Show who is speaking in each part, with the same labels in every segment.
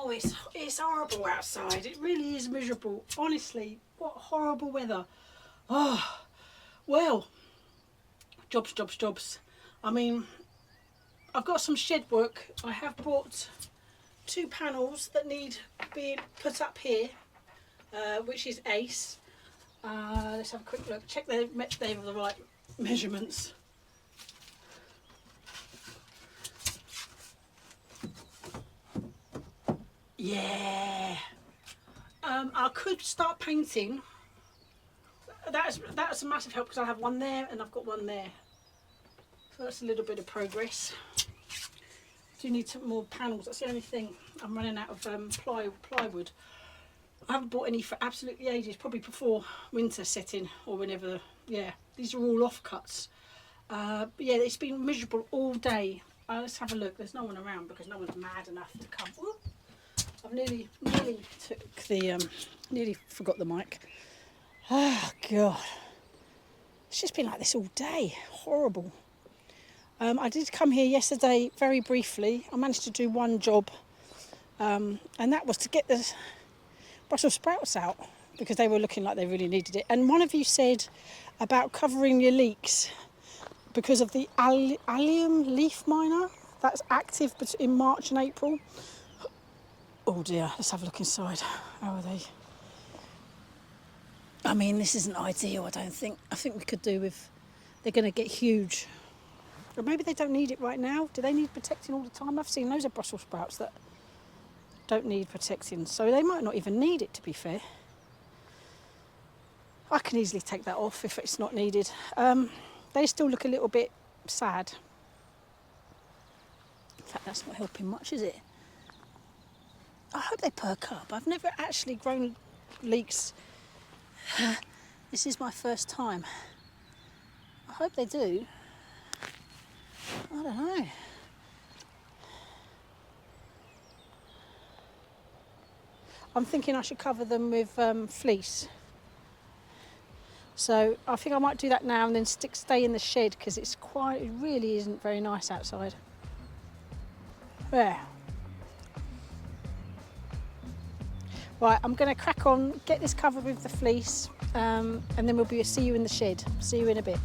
Speaker 1: Oh, it's horrible outside. It really is miserable. Honestly, what horrible weather. Oh, well, jobs. I mean, I've got some shed work. I have bought 2 panels that need being put up here, which is ace. Let's have a quick look. Check they have the right measurements. Yeah. I could start painting. That's a massive help because I have one there and I've got one there. So that's a little bit of progress. Do need some more panels. That's the only thing. I'm running out of plywood. I haven't bought any for absolutely ages. Probably before winter set in or whenever. Yeah, these are all offcuts. But yeah, it's been miserable all day. Let's have a look. There's no one around because no one's mad enough to come. Ooh. I've nearly took the nearly forgot the mic. Oh God, it's just been like this all day. Horrible. I did come here yesterday very briefly. I managed to do one job, and that was to get the Brussels sprouts out because they were looking like they really needed it. And one of you said about covering your leeks because of the allium leaf miner that's active in March and April. Oh dear, let's have a look inside. How are they? I mean, this isn't ideal, I don't think. I think we could do with... They're going to get huge. Or maybe they don't need it right now. Do they need protecting all the time? I've seen loads of Brussels sprouts that don't need protecting. So they might not even need it, to be fair. I can easily take that off if it's not needed. They still look a little bit sad. In fact, that's not helping much, is it? I hope they perk up. I've never actually grown leeks. This is my first time. I hope they do. I don't know. I'm thinking I should cover them with fleece. So I think I might do that now and then stay in the shed because it really isn't very nice outside. There. Right, I'm going to crack on, get this covered with the fleece, and then we'll see you in the shed. See you in a bit.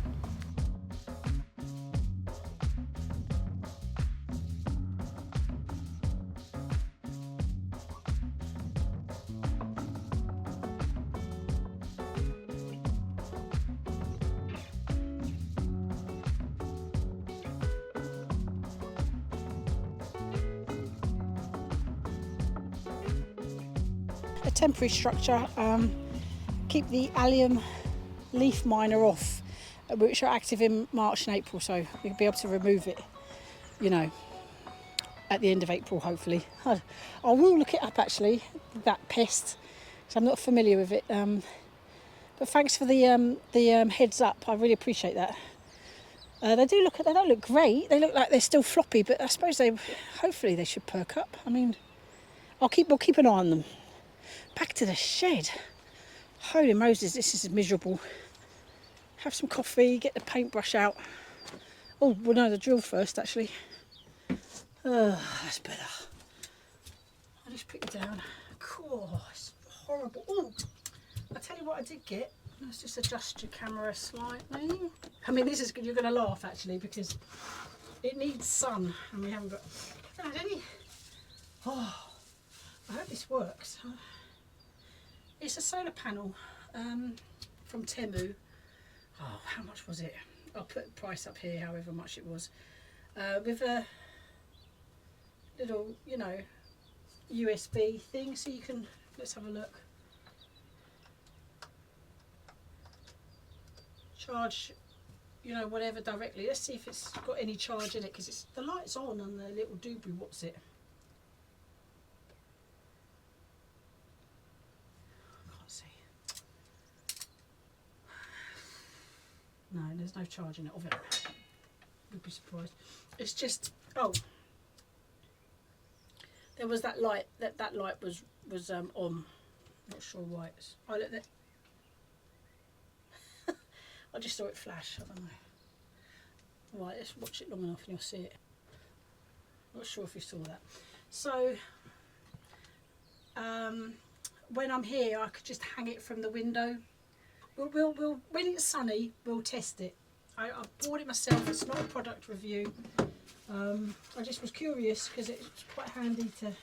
Speaker 1: A temporary structure, keep the allium leaf miner off, which are active in March and April, so we'll be able to remove it, you know, at the end of April, hopefully. I will look it up actually, that pest, because I'm not familiar with it. But thanks for the heads up. I really appreciate that. They don't look great. They look like they're still floppy, but I suppose hopefully they should perk up. I mean, we'll keep an eye on them. Back to the shed. Holy Moses, this is miserable. Have some coffee, get the paintbrush out. Oh, well no, the drill first actually. That's better. I'll just put it down. Oh, it's horrible. Oh, I'll tell you what I did get. Let's just adjust your camera slightly. I mean, you're going to laugh actually because it needs sun and we haven't got any. Oh, I hope this works. It's a solar panel from Temu. Oh, how much was it? I'll put the price up here, however much it was. With a little, you know, USB thing, so you can, let's have a look. Charge, you know, whatever directly. Let's see if it's got any charge in it, because the light's on the little doobie. What's it? No, there's no charge in it of it. Would be surprised. It's just there was that light. That light was on. Not sure why it's. Oh look there. I just saw it flash. I don't know. Right, let's watch it long enough and you'll see it. Not sure if you saw that. So when I'm here, I could just hang it from the window. We'll when it's sunny, we'll test it. I bought it myself. It's not a product review. I just was curious because it's quite handy to.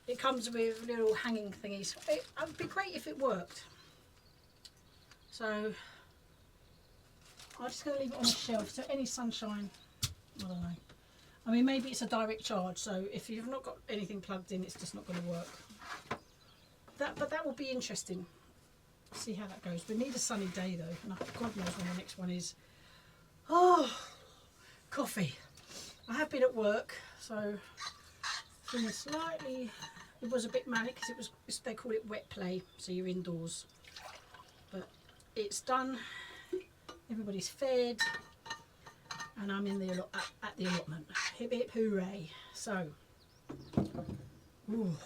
Speaker 1: It comes with little hanging thingies. It would be great if it worked. So I'm just going to leave it on the shelf. So any sunshine, I don't know. I mean, maybe it's a direct charge. So if you've not got anything plugged in, it's just not going to work. But that will be interesting. See how that goes. We need a sunny day though, and God knows when the next one is. Oh, coffee. I have been at work, so feeling slightly. It was a bit manic because they call it wet play, so you're indoors. But it's done. Everybody's fed, and I'm in the at the allotment. Hip hip hooray! So, ooh.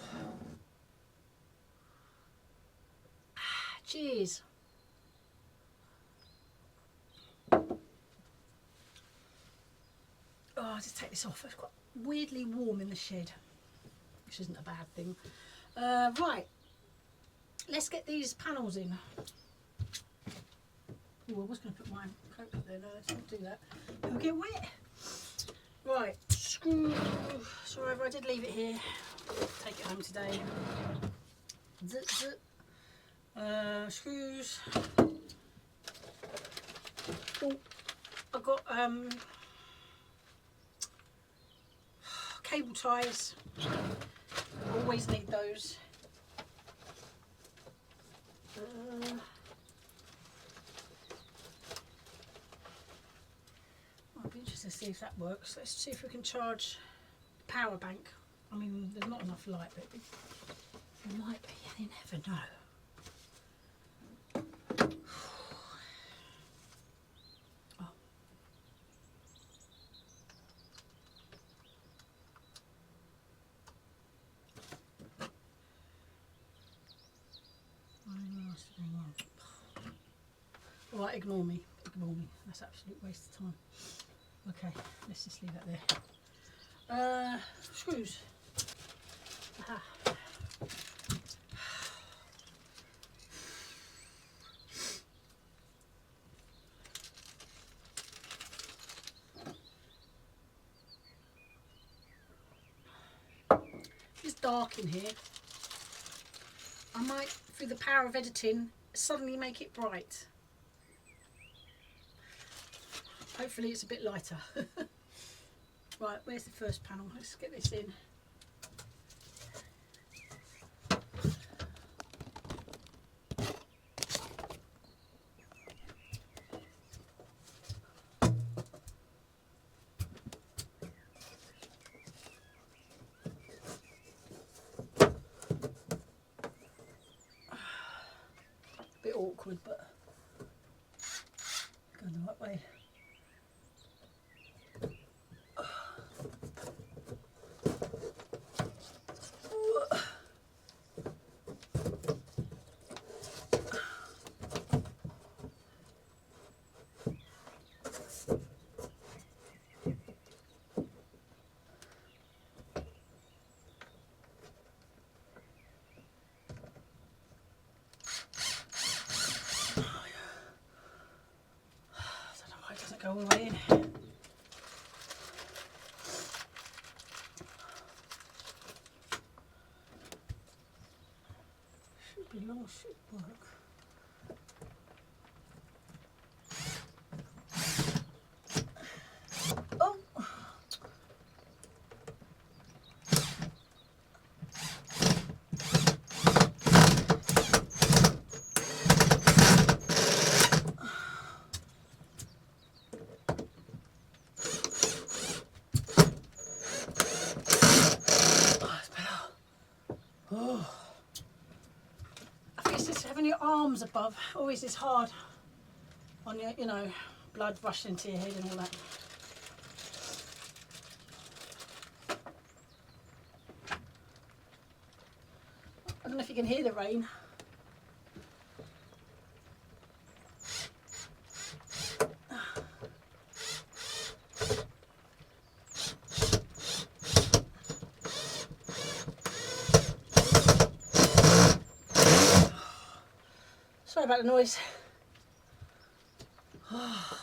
Speaker 1: Cheers. Oh, I'll just take this off. It's quite weirdly warm in the shed, which isn't a bad thing. Right, let's get these panels in. Oh, I was going to put my coat up there. No, let's not do that. It'll get wet. Right, screw. Sorry if I did leave it here. Take it home today. Zip, zip. Screws. Oh, I've got cable ties. Always need those. I'll be interested to see if that works. Let's see if we can charge the power bank. I mean, there's not enough light, but there might be. You never know. Right, ignore me, that's an absolute waste of time. Okay, let's just leave that there. Screws. Aha. It's dark in here. I might, through the power of editing, suddenly make it bright. Hopefully it's a bit lighter. Right, where's the first panel? Let's get this in. Bit awkward, but going the right way. Go all the way in. Should be long, should work. Oh! Your arms above always is hard on your, you know, blood rushing to your head and all that. I don't know if you can hear the rain. Sorry about the noise. Oh.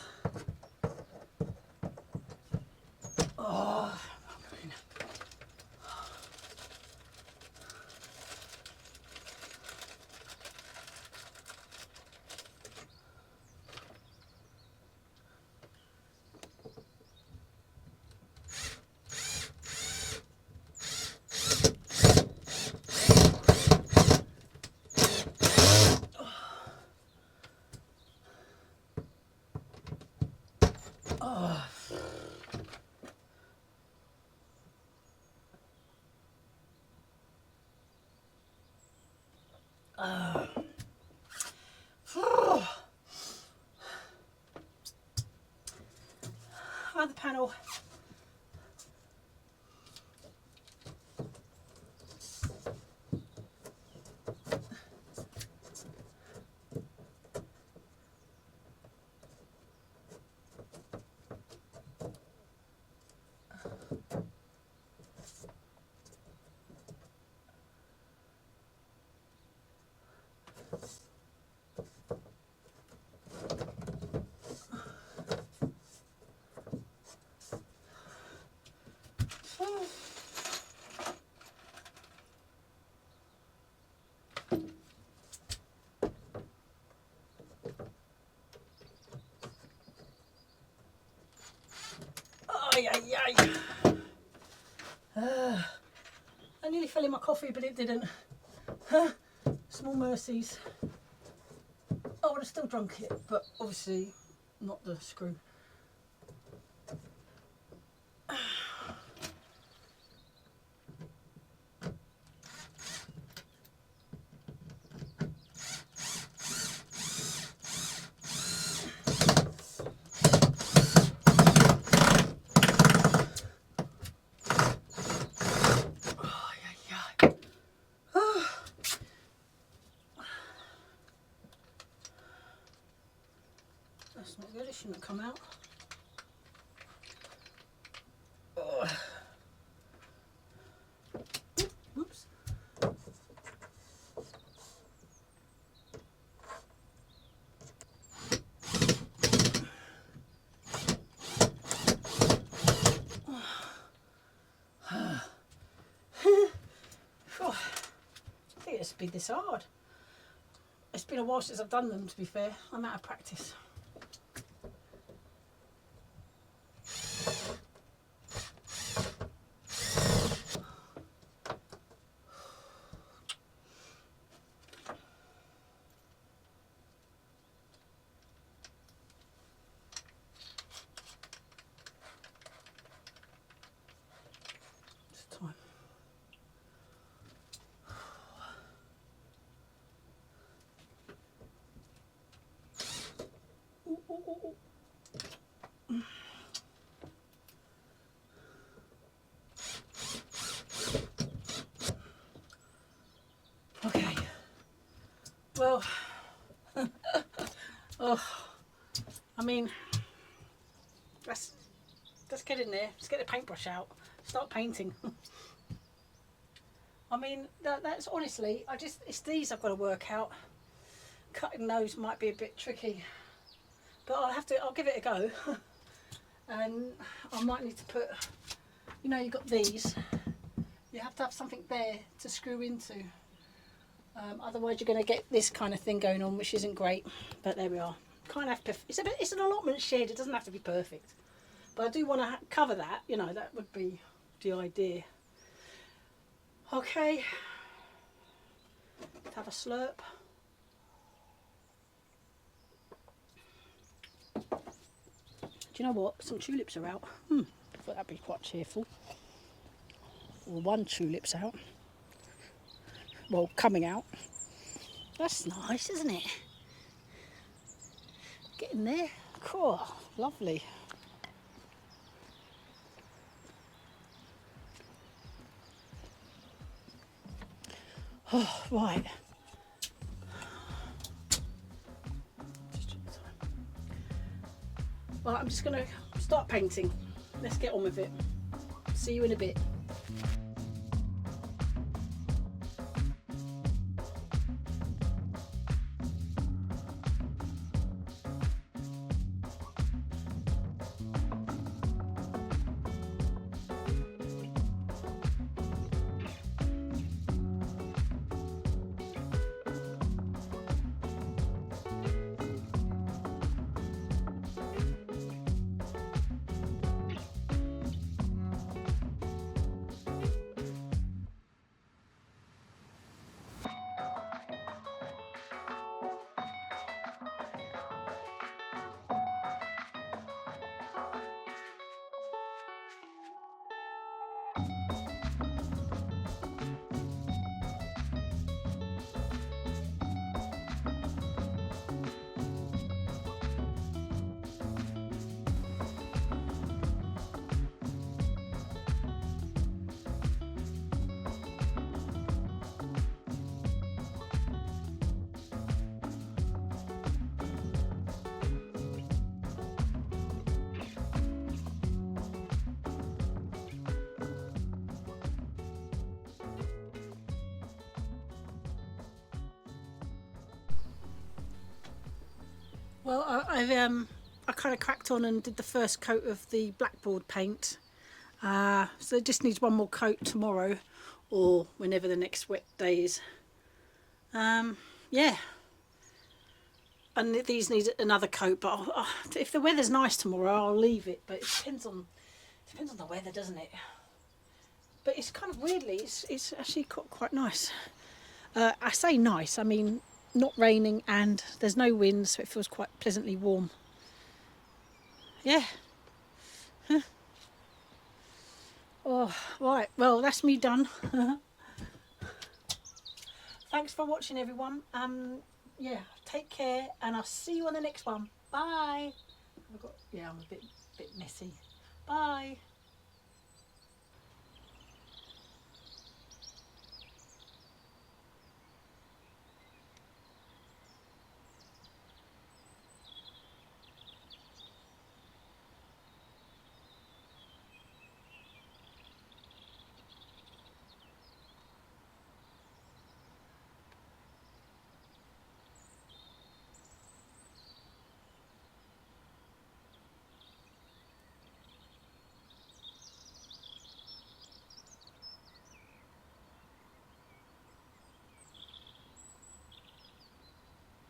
Speaker 1: Other panel. I nearly fell in my coffee, but it didn't. Small mercies. I would have still drunk it, but obviously not the screw. That's not good, it shouldn't come out. Oops. I think it's been this hard. It's been a while since I've done them, to be fair. I'm out of practice. Time. Ooh, ooh, ooh, ooh. Okay. Well, oh, I mean, let's get in there. Let's get the paintbrush out. Start painting. I mean, that's honestly, it's these I've got to work out. Cutting those might be a bit tricky, but I'll give it a go. And I might need to put, you know, you've got these. You have to have something there to screw into. Otherwise, you're going to get this kind of thing going on, which isn't great. But there we are. Kind of it's an allotment shed. It doesn't have to be perfect, but I do want to cover that. You know, that would be the idea. Okay. Let's have a slurp. Do you know what? Some tulips are out. I thought that'd be quite cheerful. Well, one tulip's out. Well, coming out. That's nice, isn't it? Getting there. Cool. Lovely. Oh, right. Well, I'm just going to start painting. Let's get on with it. See you in a bit. Well, I kind of cracked on and did the first coat of the Blackboard paint. So it just needs one more coat tomorrow or whenever the next wet day is. Yeah. And these need another coat, but if the weather's nice tomorrow, I'll leave it. But it depends on the weather, doesn't it? But it's kind of weirdly, it's actually quite nice. I say nice, I mean not raining and there's no wind, so it feels quite pleasantly warm. Yeah. Huh. Oh, right. Well, that's me done. Thanks for watching, everyone. Yeah, take care, and I'll see you on the next one. Bye. I'm a bit messy. Bye.